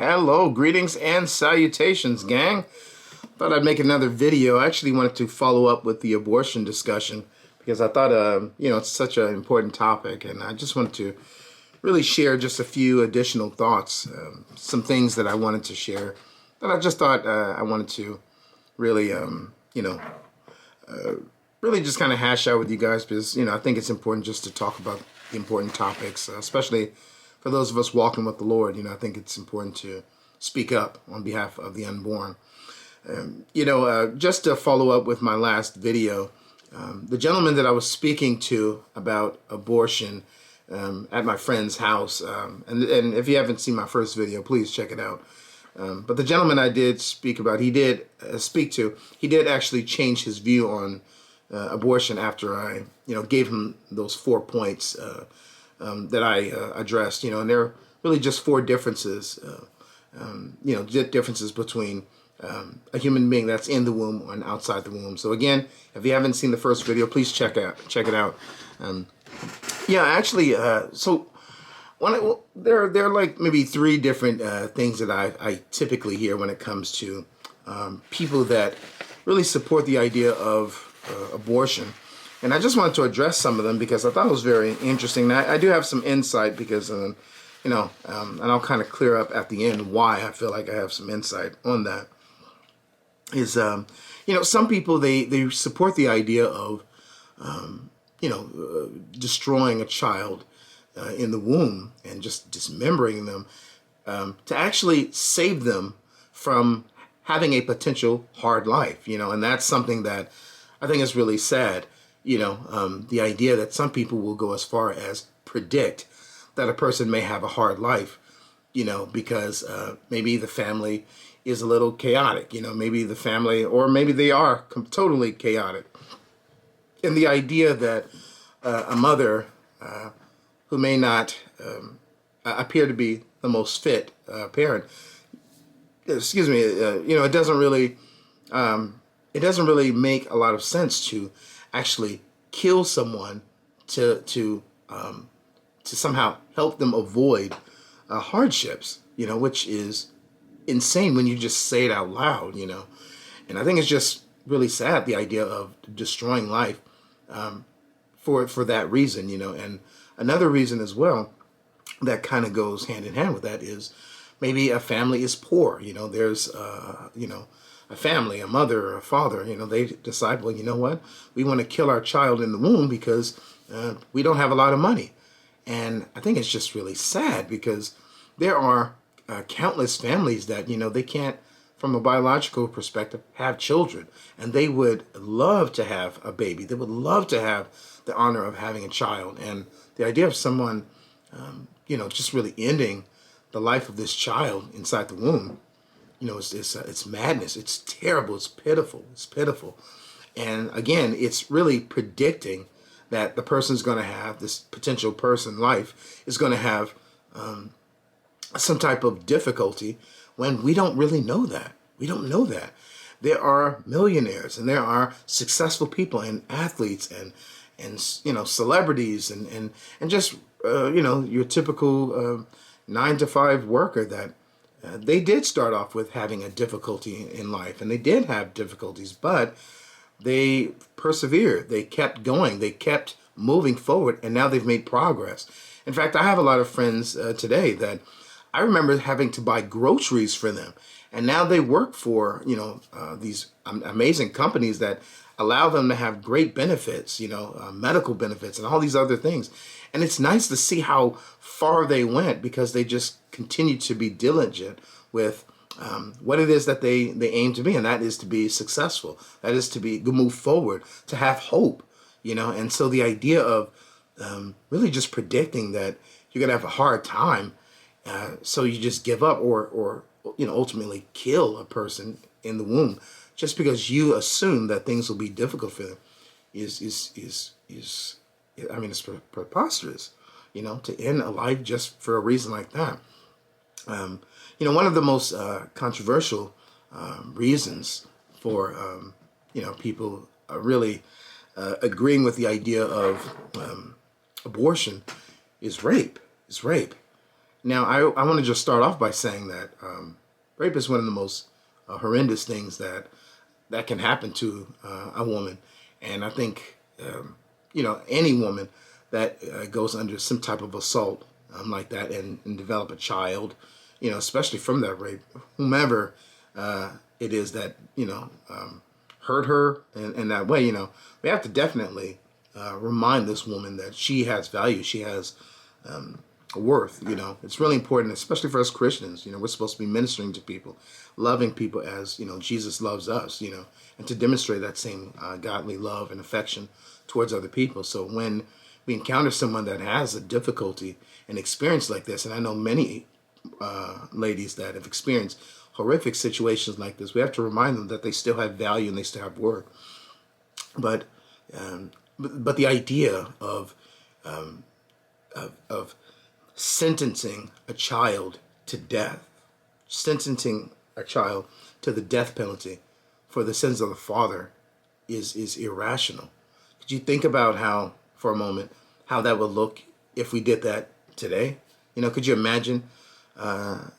Hello, greetings and salutations, gang. Thought I'd make another video. I actually wanted to follow up with the abortion discussion because I thought, it's such an important topic, and I just wanted to really share just a few additional thoughts, some things that I wanted to share that I just thought I wanted to really, really just kind of hash out with you guys because, I think it's important just to talk about the important topics, especially for those of us walking with the Lord. I think it's important to speak up on behalf of the unborn. Just to follow up with my last video, the gentleman that I was speaking to about abortion at my friend's house, and if you haven't seen my first video, please check it out. But the gentleman I did speak about, he did actually change his view on abortion after I, gave him those 4 points that I addressed, and there are really just 4 differences, differences between a human being that's in the womb and outside the womb. So again, if you haven't seen the first video, please check it out. So there are like maybe 3 different things that I typically hear when it comes to people that really support the idea of abortion. And I just wanted to address some of them because I thought it was very interesting. Now, I do have some insight because, and I'll kind of clear up at the end why I feel like I have some insight on that. Is, some people, they support the idea of, destroying a child in the womb and just dismembering them to actually save them from having a potential hard life, and that's something that I think is really sad. The idea that some people will go as far as predict that a person may have a hard life, because maybe the family is a little chaotic, maybe the family, or maybe they are totally chaotic. And the idea that a mother who may not appear to be the most fit parent, it doesn't really make a lot of sense to actually kill someone to somehow help them avoid hardships, which is insane when you just say it out loud, And I think it's just really sad, the idea of destroying life for that reason, And another reason as well that kind of goes hand in hand with that is maybe a family is poor, There's a family, a mother or a father, they decide, well, you know what? We want to kill our child in the womb because we don't have a lot of money. And I think it's just really sad because there are countless families that, they can't, from a biological perspective, have children. And they would love to have a baby. They would love to have the honor of having a child. And the idea of someone, just really ending the life of this child inside the womb, it's madness. It's terrible. It's pitiful. It's pitiful. And again, it's really predicting that the person's going to have, this potential person life is going to have some type of difficulty when we don't really know that. We don't know that. There are millionaires and there are successful people and athletes and celebrities and just, your typical 9-to-5 worker that they did start off with having a difficulty in life, and they did have difficulties, but they persevered. They kept going. They kept moving forward, and now they've made progress. In fact, I have a lot of friends today that I remember having to buy groceries for them, and now they work for these amazing companies that allow them to have great benefits, medical benefits, and all these other things. And it's nice to see how far they went because they just continued to be diligent with what it is that they aim to be, and that is to be successful. That is to move forward, to have hope, And so the idea of really just predicting that you're going to have a hard time, so you just give up or ultimately kill a person in the womb just because you assume that things will be difficult for them is it's preposterous, to end a life just for a reason like that. One of the most controversial reasons for, people really agreeing with the idea of abortion is rape. Now, I want to just start off by saying that rape is one of the most horrendous things that can happen to a woman, and I think any woman that goes under some type of assault like that and develop a child, especially from that rape, whomever it is that hurt her in that way, we have to definitely remind this woman that she has value, she has worth. It's really important, especially for us Christians. We're supposed to be ministering to people, loving people as Jesus loves us. And to demonstrate that same godly love and affection towards other people. So when we encounter someone that has a difficulty and experience like this, and I know many ladies that have experienced horrific situations like this, we have to remind them that they still have value and they still have worth. But but the idea of sentencing a child to death, sentencing a child to the death penalty for the sins of the father is irrational. Could you think about how, for a moment, how that would look if we did that today? Could you imagine, a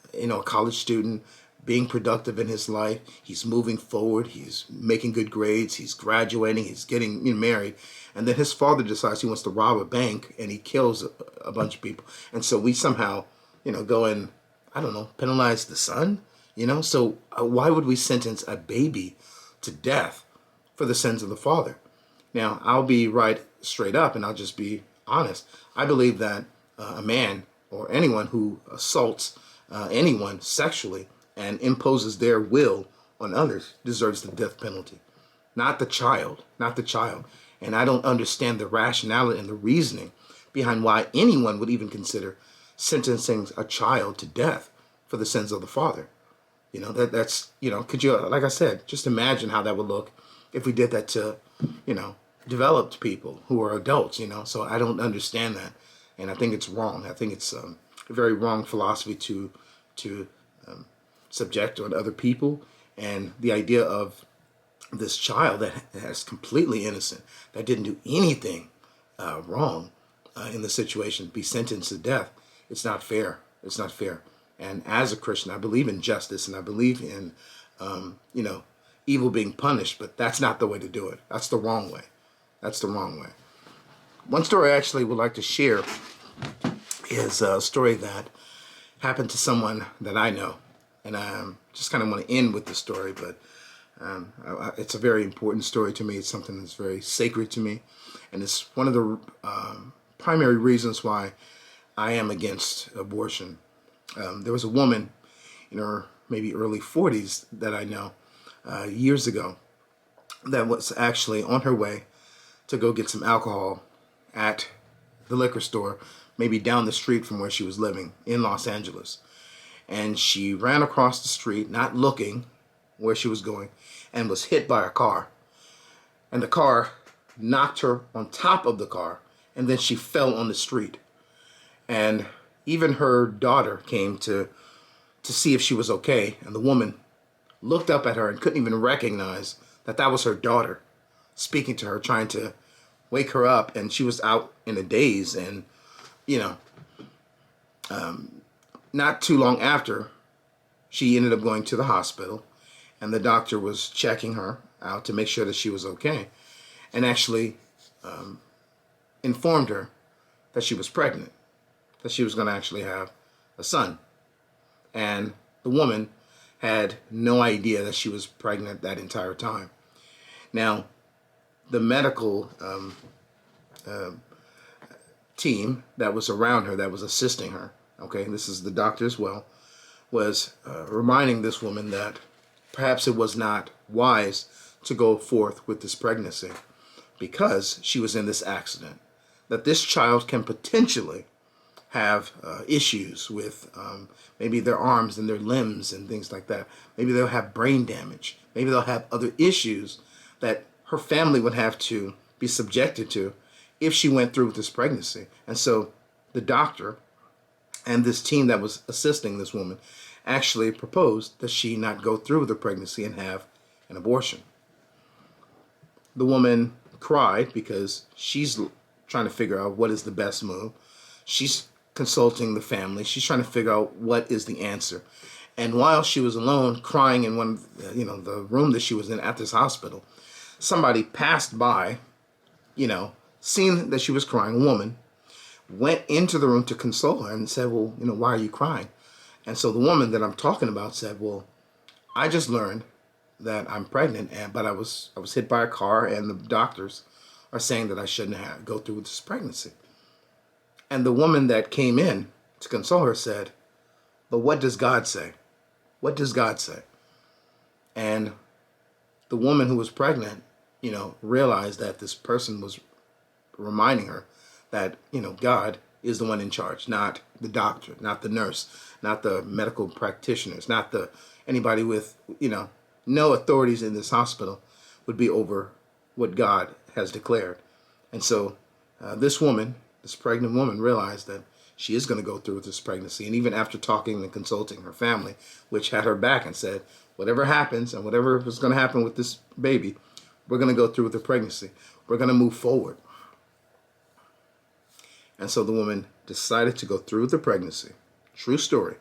college student being productive in his life? He's moving forward. He's making good grades. He's graduating. He's getting married. And then his father decides he wants to rob a bank and he kills a bunch of people. And so we somehow, go and, I don't know, penalize the son? So why would we sentence a baby to death for the sins of the father? Now, I'll be right straight up and I'll just be honest. I believe that a man or anyone who assaults anyone sexually and imposes their will on others deserves the death penalty. Not the child, not the child. And I don't understand the rationality and the reasoning behind why anyone would even consider sentencing a child to death for the sins of the father. That's could you, like I said, just imagine how that would look if we did that to, developed people who are adults, So I don't understand that. And I think it's wrong. I think it's a very wrong philosophy to subject on other people. And the idea of this child that is completely innocent, that didn't do anything wrong in the situation, be sentenced to death. It's not fair. It's not fair. And as a Christian, I believe in justice and I believe in, evil being punished, but that's not the way to do it. That's the wrong way. That's the wrong way. One story I actually would like to share is a story that happened to someone that I know. And I just kind of want to end with the story, but it's a very important story to me. It's something that's very sacred to me. And it's one of the primary reasons why I am against abortion. There was a woman in her maybe early 40s that I know years ago that was actually on her way to go get some alcohol at the liquor store, maybe down the street from where she was living in Los Angeles. And she ran across the street, not looking where she was going, and was hit by a car. And the car knocked her on top of the car, and then she fell on the street. And even her daughter came to see if she was okay, and the woman looked up at her and couldn't even recognize that that was her daughter speaking to her, trying to wake her up, and she was out in a daze. And not too long after, she ended up going to the hospital, and the doctor was checking her out to make sure that she was okay, and actually informed her that she was pregnant, that she was going to actually have a son. And the woman had no idea that she was pregnant that entire time. Now, the medical team that was around her, that was assisting her, okay, this is the doctor as well, was reminding this woman that perhaps it was not wise to go forth with this pregnancy because she was in this accident, that this child can potentially have issues with maybe their arms and their limbs and things like that. Maybe they'll have brain damage. Maybe they'll have other issues that her family would have to be subjected to if she went through with this pregnancy. And so the doctor and this team that was assisting this woman actually proposed that she not go through with the pregnancy and have an abortion. The woman cried because she's trying to figure out what is the best move. She's consulting the family. She's trying to figure out what is the answer. And while she was alone crying in one, the room that she was in at this hospital, somebody passed by, seen that she was crying, a woman, went into the room to console her and said, well, why are you crying? And so the woman that I'm talking about said, well, I just learned that I'm pregnant, but I was hit by a car, and the doctors are saying that I shouldn't go through with this pregnancy. And the woman that came in to console her said, but what does God say? What does God say? And the woman who was pregnant, realized that this person was reminding her that, God is the one in charge, not the doctor, not the nurse, not the medical practitioners, not anybody with, no authorities in this hospital would be over what God has declared. And so this pregnant woman, realized that she is going to go through with this pregnancy. And even after talking and consulting her family, which had her back and said, whatever happens and whatever is going to happen with this baby, we're going to go through with the pregnancy. We're going to move forward. And so the woman decided to go through with the pregnancy. True story.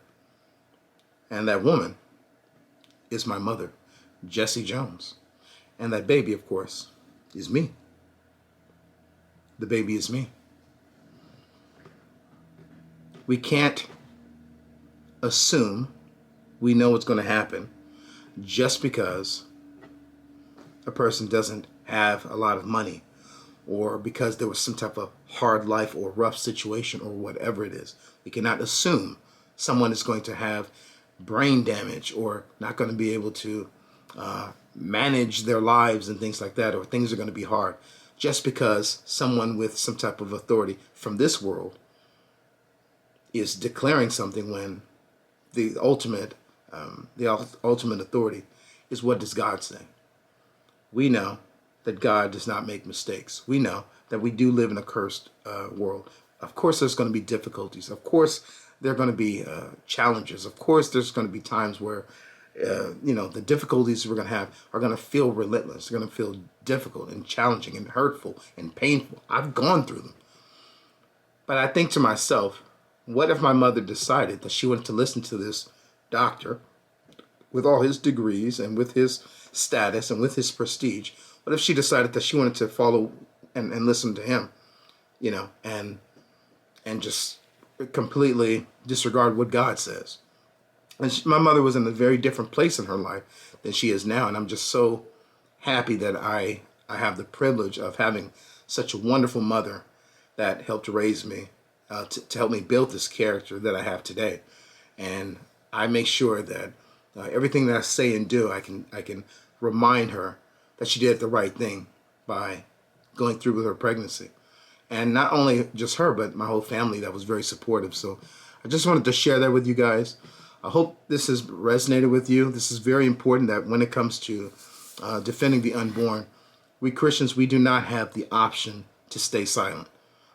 And that woman is my mother, Jessie Jones. And that baby, of course, is me. The baby is me. We can't assume we know what's going to happen just because a person doesn't have a lot of money, or because there was some type of hard life or rough situation or whatever it is. We cannot assume someone is going to have brain damage or not going to be able to manage their lives and things like that, or things are going to be hard just because someone with some type of authority from this world is declaring something, when the ultimate authority is, what does God say? We know that God does not make mistakes. We know that we do live in a cursed world. Of course, there's going to be difficulties. Of course, there are going to be challenges. Of course, there's going to be times where, the difficulties we're going to have are going to feel relentless. They're going to feel difficult and challenging and hurtful and painful. I've gone through them. But I think to myself, what if my mother decided that she wanted to listen to this doctor with all his degrees and with his status and with his prestige? What if she decided that she wanted to follow and listen to him, and just completely disregard what God says? And my mother was in a very different place in her life than she is now. And I'm just so happy that I have the privilege of having such a wonderful mother that helped raise me, to help me build this character that I have today. And I make sure that everything that I say and do, I can remind her that she did the right thing by going through with her pregnancy. And not only just her, but my whole family that was very supportive. So I just wanted to share that with you guys. I hope this has resonated with you. This is very important, that when it comes to defending the unborn, we Christians, we do not have the option to stay silent.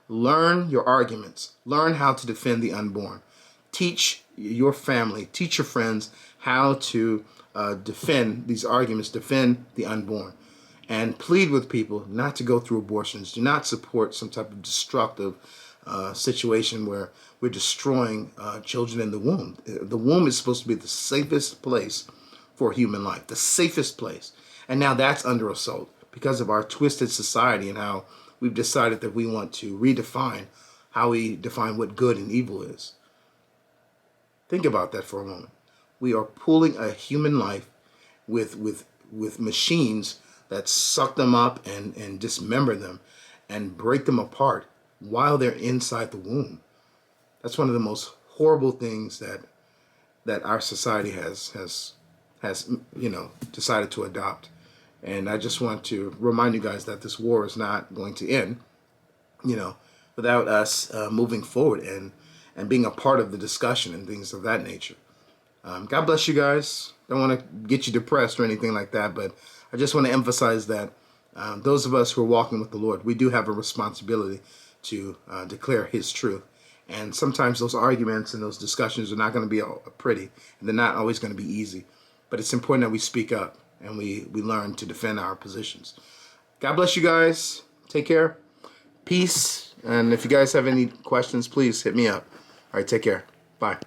Learn your arguments. Learn how to defend the unborn. Teach your family, teach your friends how to defend these arguments, defend the unborn. And plead with people not to go through abortions. Do not support some type of destructive situation where we're destroying children in the womb. The womb is supposed to be the safest place for human life, the safest place. And now that's under assault because of our twisted society and how we've decided that we want to redefine how we define what good and evil is. Think about that for a moment. We are pulling a human life with machines that suck them up and dismember them and break them apart while they're inside the womb. That's one of the most horrible things that our society has decided to adopt. And I just want to remind you guys that this war is not going to end, without us moving forward and being a part of the discussion and things of that nature. God bless you guys. Don't want to get you depressed or anything like that, but I just want to emphasize that those of us who are walking with the Lord, we do have a responsibility to declare His truth. And sometimes those arguments and those discussions are not going to be pretty, and they're not always going to be easy. But it's important that we speak up and we learn to defend our positions. God bless you guys. Take care. Peace. And if you guys have any questions, please hit me up. All right, take care. Bye.